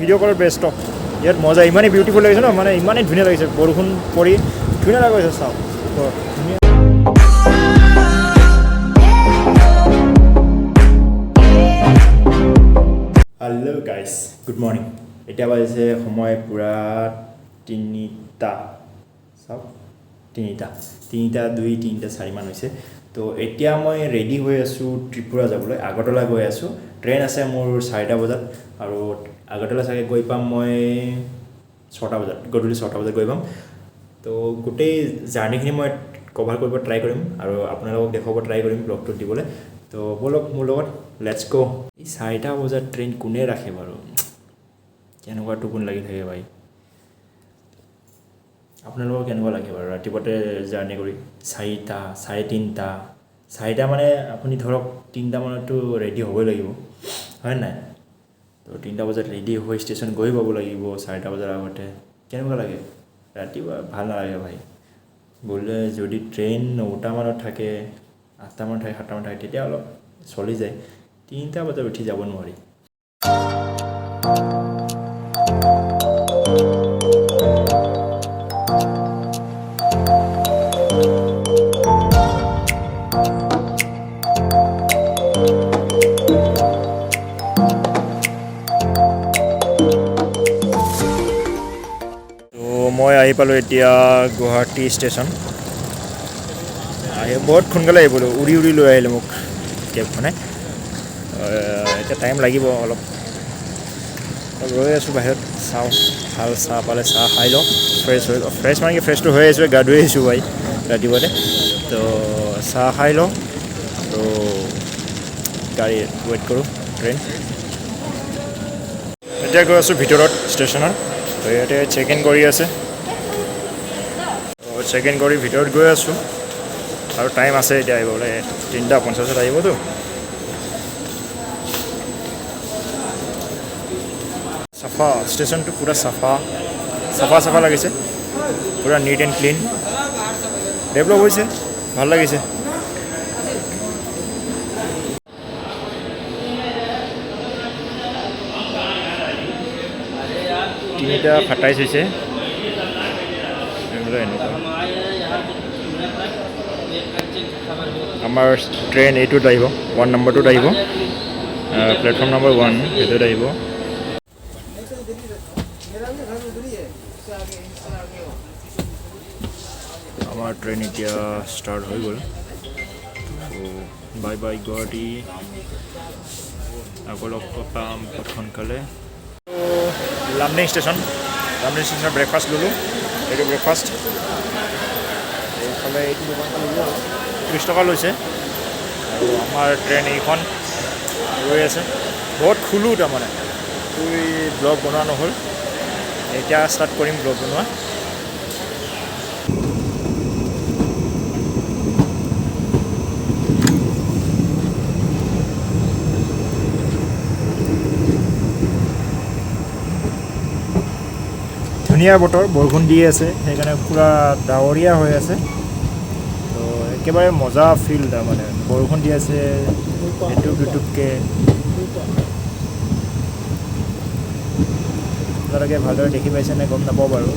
Video' কৰাৰ best ইয়াত মজা ইমানেই বিউটিফুল লাগিছে ন মানে ইমানেই ধুনীয়া লাগিছে বৰষুণ পৰি ধুনীয়া লাগিছে চাওক ধুনীয়া হেল্ল' গাইজ গুড মৰ্ণিং এতিয়া বাজিছে সময় পূৰা 3টা চাওক 3টা 2 3টা 4 মান হৈছে তো এতিয়া মই ৰেডি হৈ আছোঁ ত্ৰিপুৰা যাবলৈ আগৰতলা গৈ আছোঁ ট্ৰেইন আছে মোৰ 4টা বজাত আৰু আগৰতলা চাগে গৈ পাম মই 6টা বজাত গধূলি 6টা বজাত গৈ পাম তো গোটেই জাৰ্ণিখিনি মই কভাৰ কৰিব ট্ৰাই কৰিম আৰু আপোনালোকক দেখাব ট্ৰাই কৰিম ব্লগটো দিবলৈ তো বলক মোৰ লগত লেটছ গো এই 4টা বজাত ট্ৰেইন কোনে ৰাখে বাৰু কেনেকুৱা টোপনি লাগি থাকে ভাই আপোনালোকৰ কেনেকুৱা লাগে বাৰু ৰাতিপুৱাতে জাৰ্ণি কৰি 4টা 4:30 মানে আপুনি ধৰক 3টা মানতো ৰেডি হ'বই লাগিব হয় নাই তো 3টা বজাত ৰেডি হৈ ষ্টেচন গৈ পাব লাগিব 4টা বজাৰ আগতে কেনেকুৱা লাগে ৰাতিপুৱা ভাল নালাগে ভাই বোলে যদি ট্ৰেইন 9টা মানত থাকে 8টা মানত থাকে 7টা মানত থাকে তেতিয়া অলপ চলি যায় 3টা বজাত উঠি যাব নোৱাৰি মই আহি পালোঁ এতিয়া গুৱাহাটী ষ্টেচন বহুত সোনকালে আহিবলৈ উৰি উৰি লৈ আহিলে মোক কেবখনে এতিয়া টাইম লাগিব অলপ ৰৈ আছোঁ বাহিৰত চাওঁ ভাল চাহ পালে চাহ খাই লওঁ ফ্ৰেছ মানে কি ফ্ৰেছটো হৈ আহিছোঁ গা ধুই আহিছোঁ ভাই ৰাতিপুৱাতে তো চাহ খাই লওঁ তো গাড়ী ৱেইট কৰোঁ ট্ৰেইন এতিয়া গৈ আছোঁ ভিতৰত ষ্টেচনৰ তো ইয়াতে চেক ইন কৰি আছে চেক ইন কৰি ভিতৰত গৈ আছোঁ আৰু টাইম আছে এতিয়া আহিবলৈ 3:50 আহিবতো চাফা ষ্টেচনটো পূৰা চাফা লাগিছে পূৰা নিট এণ্ড ক্লিন ডেভেলপ হৈছে ভাল লাগিছে 3:27 হৈছে আমাৰ ট্ৰেইন এইটোত আহিব 1 নম্বৰটোত আহিব প্লেটফৰ্ম নম্বৰ 1 সেইটোত আহিব আমাৰ ট্ৰেইন এতিয়া ষ্টাৰ্ট হৈ গ'ল বাই বাই গুৱাহাটী আকৌ লগ পাম সোনকালে লামডিং ষ্টেচনৰ ব্ৰেকফাষ্ট ল'লোঁ এইটো ব্ৰেকফাষ্ট এইফালে এইটো দোকানটো ল'লোঁ 30 টকা লৈছে আৰু আমাৰ ট্ৰেইন এইখন ৰৈ আছে বহুত খুলোঁ তাৰমানে ব্লগ বনোৱা নহ'ল এতিয়া ষ্টাৰ্ট কৰিম ব্লগ বনোৱা ধুনীয়া বতৰ বৰষুণ দি আছে সেইকাৰণে পূৰা ডাৱৰীয়া হৈ আছে তো একেবাৰে মজা ফিল তাৰমানে বৰষুণ দি আছে এটুপকৈ আপোনালোকে ভালদৰে দেখি পাইছেনে গম নাপাওঁ বাৰু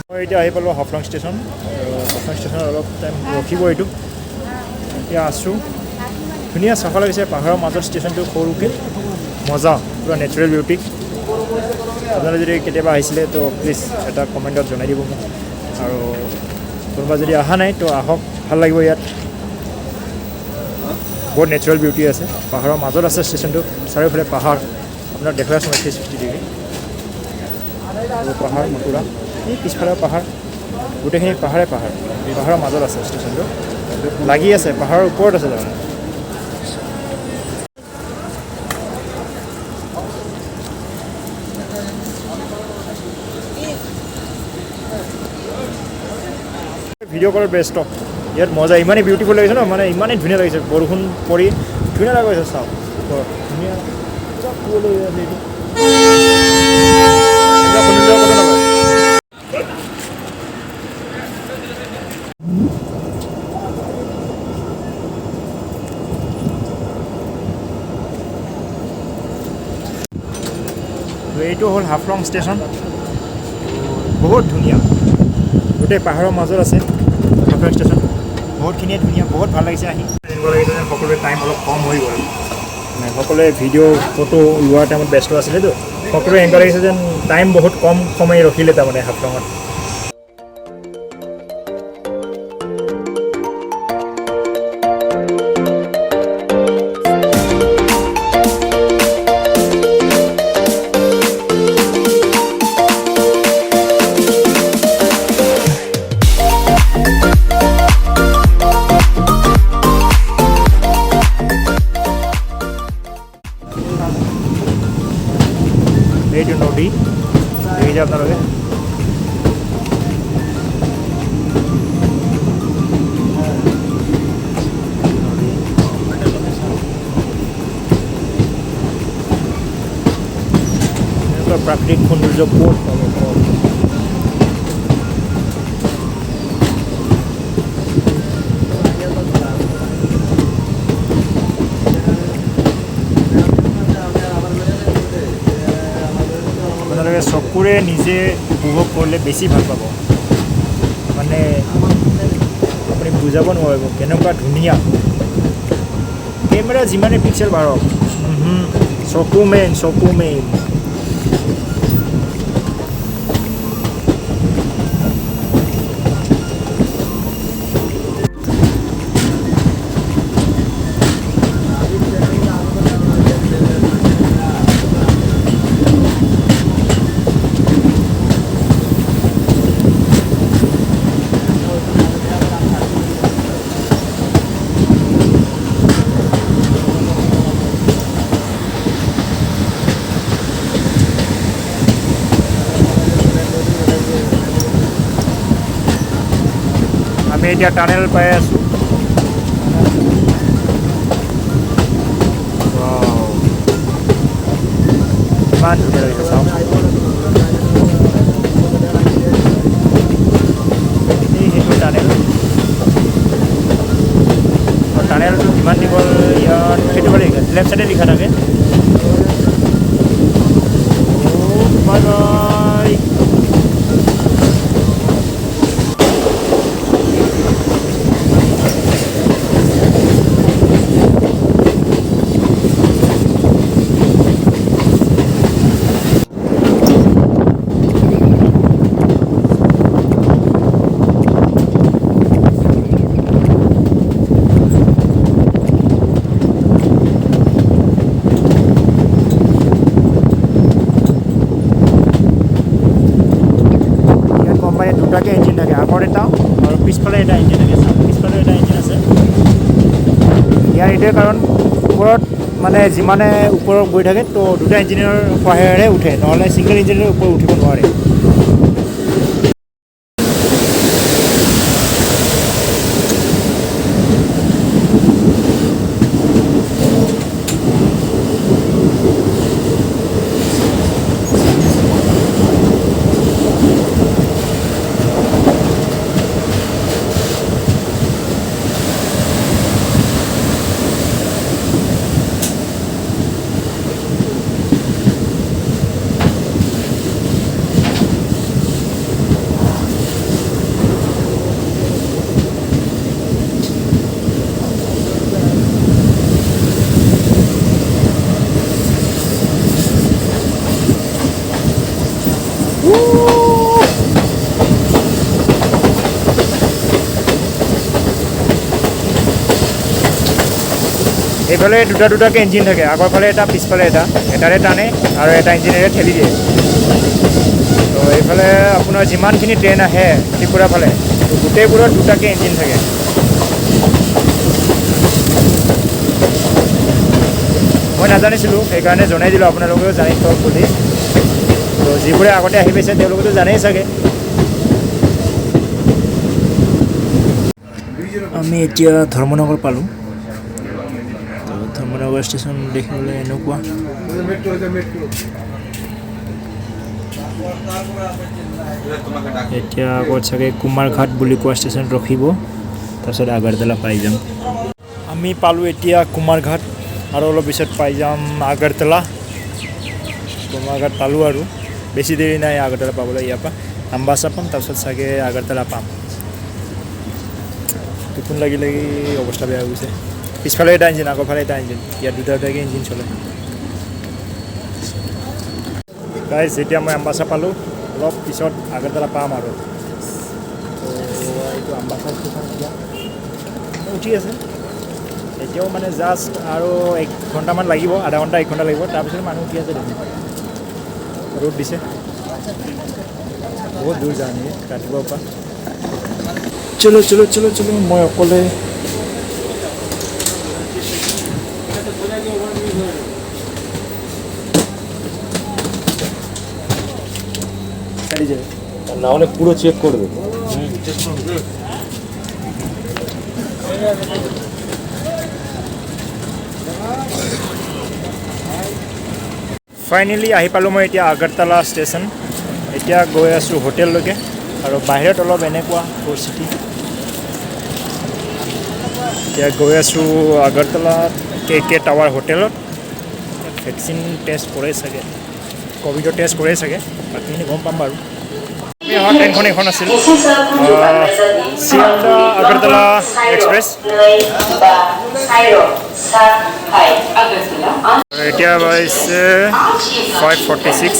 মই এতিয়া আহি পালোঁ হাফলং ষ্টেচন আৰু হাফলং ষ্টেচনত অলপ টাইম ৰখিব এইটো এতিয়া আছোঁ ধুনীয়া চাফা লাগিছে পাহাৰৰ মাজত ষ্টেচনটো সৰুকৈ মজা পূৰা নেচাৰেল বিউটি আপোনালোকে যদি কেতিয়াবা আহিছিলে তো প্লিজ এটা কমেণ্টত জনাই দিব মোক আৰু কোনোবা যদি অহা নাই তো আহক ভাল লাগিব ইয়াত বহুত নেচাৰেল বিউটি আছে পাহাৰৰ মাজত আছে ষ্টেচনটো চাৰিওফালে পাহাৰ আপোনাক দেখুৱাই আছোঁ 360 ডিগ্ৰী পাহাৰ মথুৰা এই পিছফালৰ পাহাৰ গোটেইখিনি পাহাৰৰ মাজত আছে ষ্টেচনটো লাগি আছে পাহাৰৰ ওপৰত আছে তাৰমানে ভিডিঅ' কৰাৰ বেষ্ট ইয়াত মজা ইমানেই বিউটিফুল লাগিছে ন মানে ইমানেই ধুনীয়া লাগিছে বৰষুণ পৰি ধুনীয়া লাগিছে চাওক ধুনীয়া কুঁৱলী আছে এইটো হ'ল হাফলং ষ্টেচন। বহুত ধুনীয়া, গোটেই পাহাৰৰ মাজত আছে হাফলং ষ্টেচন। বহুতখিনিয়ে ধুনীয়া, বহুত ভাল লাগিছে আহি। এনেকুৱা লাগিছে যেন সকলোৰে টাইম অলপ কম হৈ গ'ল, মানে সকলোৱে ভিডিঅ' ফটো লোৱাৰ টাইমত ব্যস্ত আছিলেতো, সকলোৱে এনেকুৱা লাগিছে যেন টাইম বহুত কম সময় ৰখিলে তাৰমানে হাফলঙত। এইটো নদী দেখিছে আপোনালোকে। এনেকুৱা প্ৰাকৃতিক সৌন্দৰ্য ক'ত পাব কওক। আপোনালোকে চকুৰে নিজে উপভোগ কৰিলে বেছি ভাল পাব, মানে আপুনি বুজাব নোৱাৰিব কেনেকুৱা ধুনীয়া। কেমেৰা যিমানে পিক্সেল বাঢ়ক, চকু মেইন। আমি এতিয়া টানেল পাই আছোঁ। ইমান ধুনীয়া লাগিছে চাওক। সেইটো টানেলটো কিমান দীঘল ইয়াত সেইটো ফালে লেফ্ট চাইডে লিখা থাকে। Bye bye. দুটাকে ইঞ্জিন থাকে, আগত এটা আৰু পিছফালে এটা ইঞ্জিন থাকে। পিছফালে এটা ইঞ্জিন আছে। ইয়াৰ এইটোৱে কাৰণ ওপৰত মানে যিমানে ওপৰত গৈ থাকে তো দুটা ইঞ্জিনৰ সহায়েৰে উঠে, নহ'লে ছিংগল ইঞ্জিনৰ ওপৰত উঠিব নোৱাৰে। এইফালে দুটাকে ইঞ্জিন থাকে, আগৰ ফালে এটা পিছফালে এটা, এটাৰে টানে আৰু এটা ইঞ্জিনেৰে ঠেলি দিয়ে। তো এইফালে আপোনাৰ যিমানখিনি ট্ৰেইন আহে ত্ৰিপুৰা ফালে গোটেইবোৰত দুটাকে ইঞ্জিন থাকে। মই নাজানিছিলোঁ, সেইকাৰণে জনাই দিলোঁ, আপোনালোকেও জানি থওক বুলি। তো যিবোৰে আগতে আহি পাইছে তেওঁলোকেতো জানেই চাগে। আমি এতিয়া ধৰ্মনগৰ পালোঁ। ধৰ্মনগৰ ষ্টেচন দেখিবলৈ এনেকুৱা। এতিয়া আগত চাগে কুমাৰঘাট বুলি কোৱা ষ্টেচনত ৰখিব, তাৰপিছত আগাৰতলা পাই যাম। আমি পালোঁ এতিয়া কুমাৰঘাট, আৰু অলপ পিছত পাই যাম আগাৰতলা। Guwahati পালোঁ আৰু বেছি দেৰি নাই আগৰতলা পাবলৈ ইয়াৰ পৰা আম্বাসা পাম তাৰপিছত চাগে আগৰতলা পাম টোপনি লাগি অৱস্থা বেয়া হৈ গৈছে পিছফালে এটা ইঞ্জিন আগৰফালে এটা ইঞ্জিন ইয়াত দুটাকে ইঞ্জিন চলে গাইজ এতিয়া মই আম্বাসা পালোঁ অলপ পিছত আগৰতলা পাম আৰু এইটো আম্বাসা ষ্টেচন এতিয়া উঠি আছে এতিয়াও মানে জাষ্ট আৰু 1 ঘণ্টামান লাগিব আধা ঘণ্টা 1 ঘণ্টা লাগিব তাৰপিছত মানুহ উঠি আছে দেখোন ৰ'দ দিছে বহুত দূৰ জাৰ্ণি ৰাতিপুৱাৰ পৰা চলো মই অকলে না হলে পুৰো চেক কৰবে ফাইনেলি আহি পালোঁ মই এতিয়া আগৰতলা ষ্টেচন এতিয়া গৈ আছোঁ হোটেললৈকে আৰু বাহিৰত অলপ এনেকুৱা পৰিস্থিতি এতিয়া গৈ আছোঁ আগৰতলা কে টাৱাৰ হোটেলত ভেকচিন টেষ্ট কৰে চাগে ক'ভিডৰ টেষ্ট কৰে চাগে বাকীখিনি গম পাম বাৰু আমি অহা ট্ৰেইনখন এখন আছিল শিয়ালদা আগৰতলা এক্সপ্ৰেছ এতিয়া হৈছে 5:46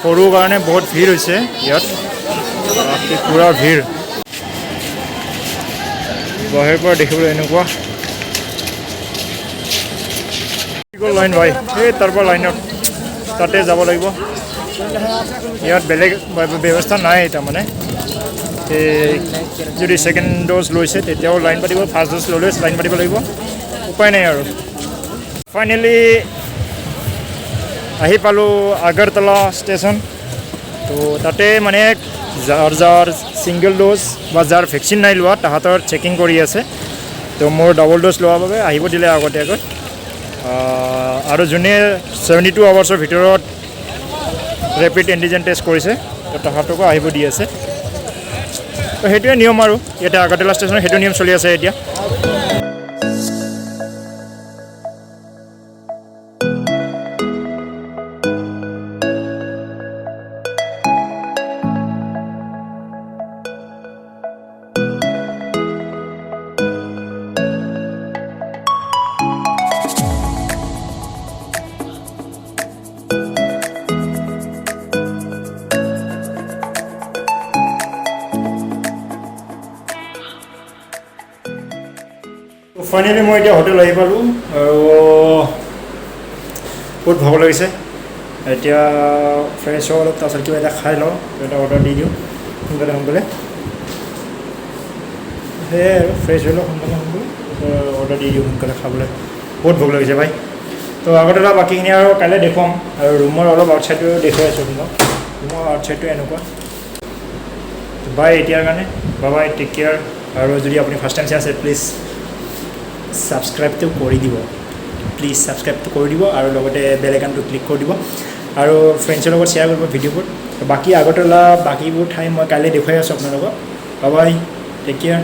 সৰু কাৰণে বহুত ভিৰ হৈছে ইয়াত পূৰা ভিৰ বাহিৰৰ পৰা দেখিবলৈ এনেকুৱা লাইন ভাই এই তাৰ পৰা লাইনত তাতে যাব লাগিব ইয়াত বেলেগ ব্যৱস্থা নাই তাৰমানে যদি ছেকেণ্ড ড'জ লৈছে তেতিয়াও লাইন পাতিব ফাৰ্ষ্ট ড'জ ল'লে লাইন পাতিব লাগিব উপায় নাই আৰু ফাইনেলি আহি পালোঁ আগৰতলা ষ্টেচন তো তাতে মানে যাৰ ছিংগল ড'জ বা যাৰ ভেকচিন নাই লোৱা তাহাঁতৰ চেকিং কৰি আছে তো মোৰ ডাবল ড'জ লোৱাৰ বাবে আহিব দিলে আগতীয়াকৈ আৰু যোনে 72 আৱাৰ্ছৰ ভিতৰত ৰেপিড এণ্টিজেন টেষ্ট কৰিছে তো তাহাঁতকো আহিব দি আছে তো সেইটোৱে নিয়ম আৰু ইয়াতে আগৰতলা ষ্টেচনত সেইটো নিয়ম চলি আছে এতিয়া ফাইনেলি মই এতিয়া হোটেল আহি পালোঁ আৰু বহুত ভাগ লাগিছে এতিয়া ফ্ৰেছ হৈ অলপ তাৰপিছত কিবা এটা খাই লওঁ এটা অৰ্ডাৰ দি দিওঁ সোনকালে সেয়াই আৰু ফ্ৰেছ হৈ লওঁ সোনকালে অৰ্ডাৰ দি দিওঁ সোনকালে খাবলৈ বহুত ভোক লাগিছে ভাই তো আগৰতলা বাকীখিনি আৰু কাইলৈ দেখুৱাম আৰু ৰুমৰ অলপ আউটছাইডটো দেখুৱাই আছোঁ তোমাক ৰুমৰ আউটছাইডটো এনেকুৱা বাই এতিয়াৰ কাৰণে বাই টেক কেয়াৰ আৰু যদি আপুনি ফাৰ্ষ্ট টাইম চাই আছে প্লিজ ছাবস্ক্ৰাইবটো কৰি দিব প্লিজ ছাবস্ক্ৰাইবটো কৰি দিব আৰু লগতে বেল আইকনটো ক্লিক কৰি দিব আৰু ফ্ৰেণ্ডছৰ লগত শ্বেয়াৰ কৰিব ভিডিঅ'বোৰ বাকী আগৰতলা বাকীবোৰ ঠাই মই কাইলৈ দেখুৱাই আছোঁ আপোনালোকক বাই টেক কেয়াৰ